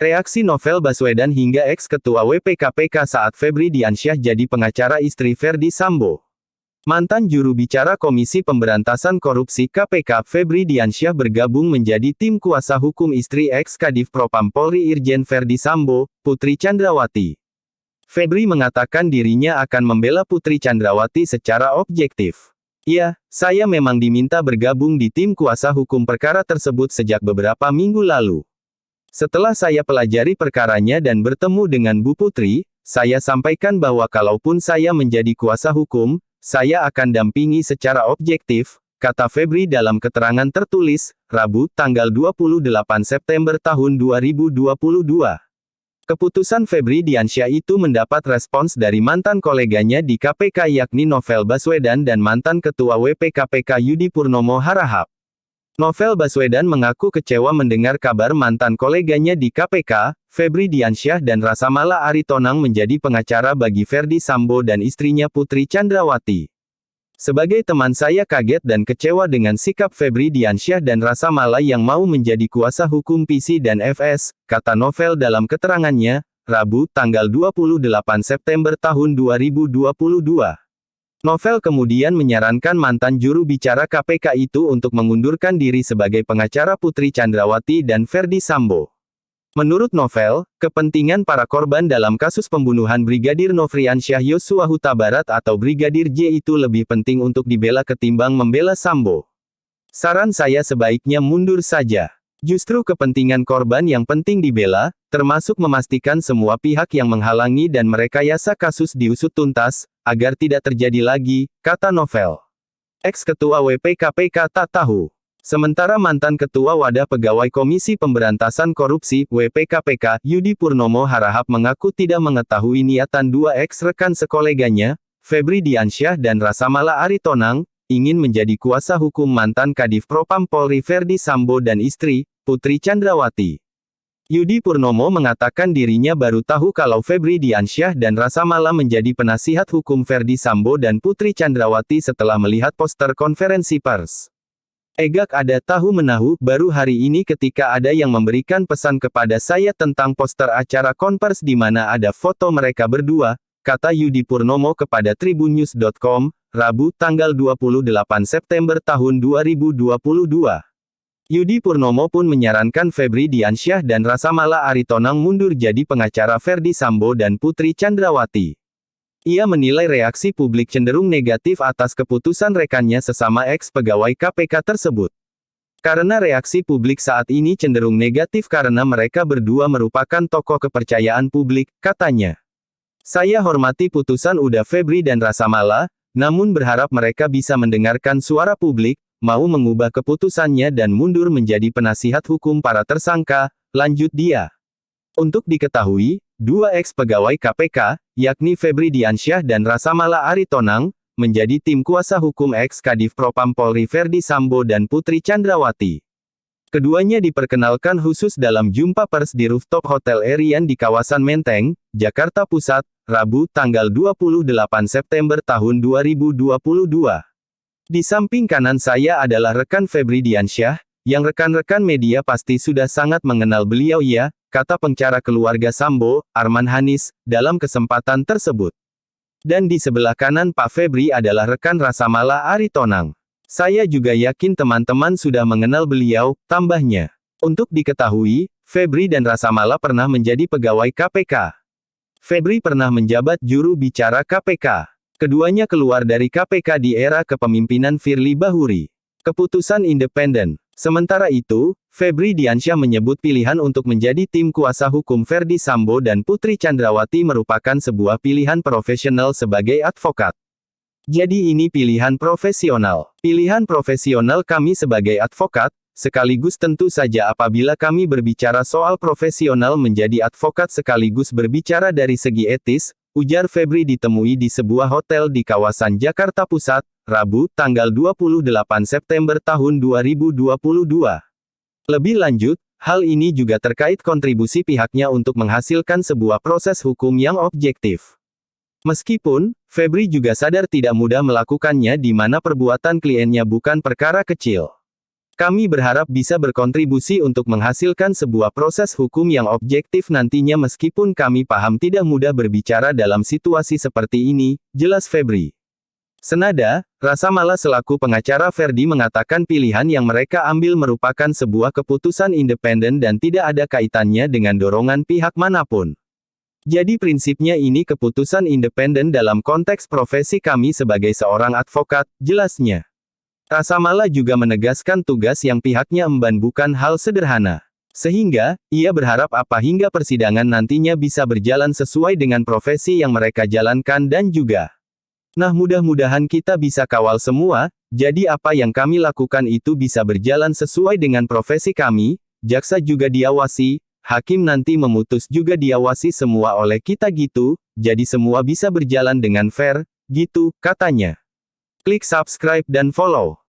Reaksi Novel Baswedan hingga ex-ketua WPKPK saat Febri Diansyah jadi pengacara istri Verdi Sambo. Mantan juru bicara Komisi Pemberantasan Korupsi KPK Febri Diansyah bergabung menjadi tim kuasa hukum istri ex-Kadif Propam Polri Irjen Verdi Sambo, Putri Chandrawati. Febri mengatakan dirinya akan membela Putri Chandrawati secara objektif. Ya, saya memang diminta bergabung di tim kuasa hukum perkara tersebut sejak beberapa minggu lalu. Setelah saya pelajari perkaranya dan bertemu dengan Bu Putri, saya sampaikan bahwa kalaupun saya menjadi kuasa hukum, saya akan dampingi secara objektif, kata Febri dalam keterangan tertulis, Rabu, tanggal 28 September tahun 2022. Keputusan Febri Diansyah itu mendapat respons dari mantan koleganya di KPK yakni Novel Baswedan dan mantan Ketua WPKPK Yudi Purnomo Harahap. Novel Baswedan mengaku kecewa mendengar kabar mantan koleganya di KPK, Febri Diansyah dan Rasamala Aritonang menjadi pengacara bagi Verdi Sambo dan istrinya Putri Chandrawati. Sebagai teman saya kaget dan kecewa dengan sikap Febri Diansyah dan Rasamala yang mau menjadi kuasa hukum PC dan FS, kata Novel dalam keterangannya, Rabu, tanggal 28 September tahun 2022. Novel kemudian menyarankan mantan juru bicara KPK itu untuk mengundurkan diri sebagai pengacara Putri Chandrawati dan Verdi Sambo. Menurut Novel, kepentingan para korban dalam kasus pembunuhan Brigadir Nofriansyah Yosua Huta Barat atau Brigadir J itu lebih penting untuk dibela ketimbang membela Sambo. Saran saya sebaiknya mundur saja. Justru kepentingan korban yang penting dibela, termasuk memastikan semua pihak yang menghalangi dan merekayasa kasus diusut tuntas, agar tidak terjadi lagi, kata Novel. Ex-ketua WPKPK tak tahu. Sementara mantan Ketua Wadah Pegawai Komisi Pemberantasan Korupsi, WPKPK, Yudi Purnomo Harahap mengaku tidak mengetahui niatan dua ex-rekan sekoleganya, Febri Diansyah dan Rasamala Aritonang, ingin menjadi kuasa hukum mantan Kadif Propam Polri Verdi Sambo dan istri, Putri Chandrawati. Yudi Purnomo mengatakan dirinya baru tahu kalau Febri Diansyah dan Rasamala menjadi penasihat hukum Verdi Sambo dan Putri Chandrawati setelah melihat poster konferensi pers. Egak ada tahu-menahu, baru hari ini ketika ada yang memberikan pesan kepada saya tentang poster acara konvers di mana ada foto mereka berdua, kata Yudi Purnomo kepada tribunnews.com, Rabu, tanggal 28 September tahun 2022. Yudi Purnomo pun menyarankan Febri Diansyah dan Rasamala Aritonang mundur jadi pengacara Verdi Sambo dan Putri Chandrawati. Ia menilai reaksi publik cenderung negatif atas keputusan rekannya sesama ex-pegawai KPK tersebut. Karena reaksi publik saat ini cenderung negatif karena mereka berdua merupakan tokoh kepercayaan publik, katanya. Saya hormati putusan Uda Febri dan Rasamala, namun berharap mereka bisa mendengarkan suara publik, mau mengubah keputusannya dan mundur menjadi penasihat hukum para tersangka, lanjut dia. Untuk diketahui, dua ex-pegawai KPK, yakni Febri Diansyah dan Rasamala Aritonang, menjadi tim kuasa hukum ex-Kadif Propam Polri Verdi Sambo dan Putri Chandrawati. Keduanya diperkenalkan khusus dalam jumpa pers di rooftop Hotel Erian di kawasan Menteng, Jakarta Pusat, Rabu, tanggal 28 September tahun 2022. Di samping kanan saya adalah rekan Febri Diansyah, yang rekan-rekan media pasti sudah sangat mengenal beliau ya, kata pengacara keluarga Sambo, Arman Hanis, dalam kesempatan tersebut. Dan di sebelah kanan Pak Febri adalah rekan Rasamala Aritonang. Saya juga yakin teman-teman sudah mengenal beliau, tambahnya. Untuk diketahui, Febri dan Rasamala pernah menjadi pegawai KPK. Febri pernah menjabat juru bicara KPK. Keduanya keluar dari KPK di era kepemimpinan Firly Bahuri. Keputusan independen. Sementara itu, Febri Diansyah menyebut pilihan untuk menjadi tim kuasa hukum Verdi Sambo dan Putri Chandrawati merupakan sebuah pilihan profesional sebagai advokat. Jadi ini pilihan profesional. Pilihan profesional kami sebagai advokat, sekaligus tentu saja apabila kami berbicara soal profesional menjadi advokat sekaligus berbicara dari segi etis, ujar Febri ditemui di sebuah hotel di kawasan Jakarta Pusat, Rabu, tanggal 28 September tahun 2022. Lebih lanjut, hal ini juga terkait kontribusi pihaknya untuk menghasilkan sebuah proses hukum yang objektif. Meskipun, Febri juga sadar tidak mudah melakukannya di mana perbuatan kliennya bukan perkara kecil. Kami berharap bisa berkontribusi untuk menghasilkan sebuah proses hukum yang objektif nantinya meskipun kami paham tidak mudah berbicara dalam situasi seperti ini, jelas Febri. Senada, Rasa Mala selaku pengacara Ferdi mengatakan pilihan yang mereka ambil merupakan sebuah keputusan independen dan tidak ada kaitannya dengan dorongan pihak manapun. Jadi prinsipnya ini keputusan independen dalam konteks profesi kami sebagai seorang advokat, jelasnya. Rasa Mala juga menegaskan tugas yang pihaknya emban bukan hal sederhana. Sehingga, ia berharap apa hingga persidangan nantinya bisa berjalan sesuai dengan profesi yang mereka jalankan dan juga. Nah mudah-mudahan kita bisa kawal semua, jadi apa yang kami lakukan itu bisa berjalan sesuai dengan profesi kami, jaksa juga diawasi, hakim nanti memutus juga diawasi semua oleh kita gitu, jadi semua bisa berjalan dengan fair, gitu, katanya. Klik subscribe dan follow.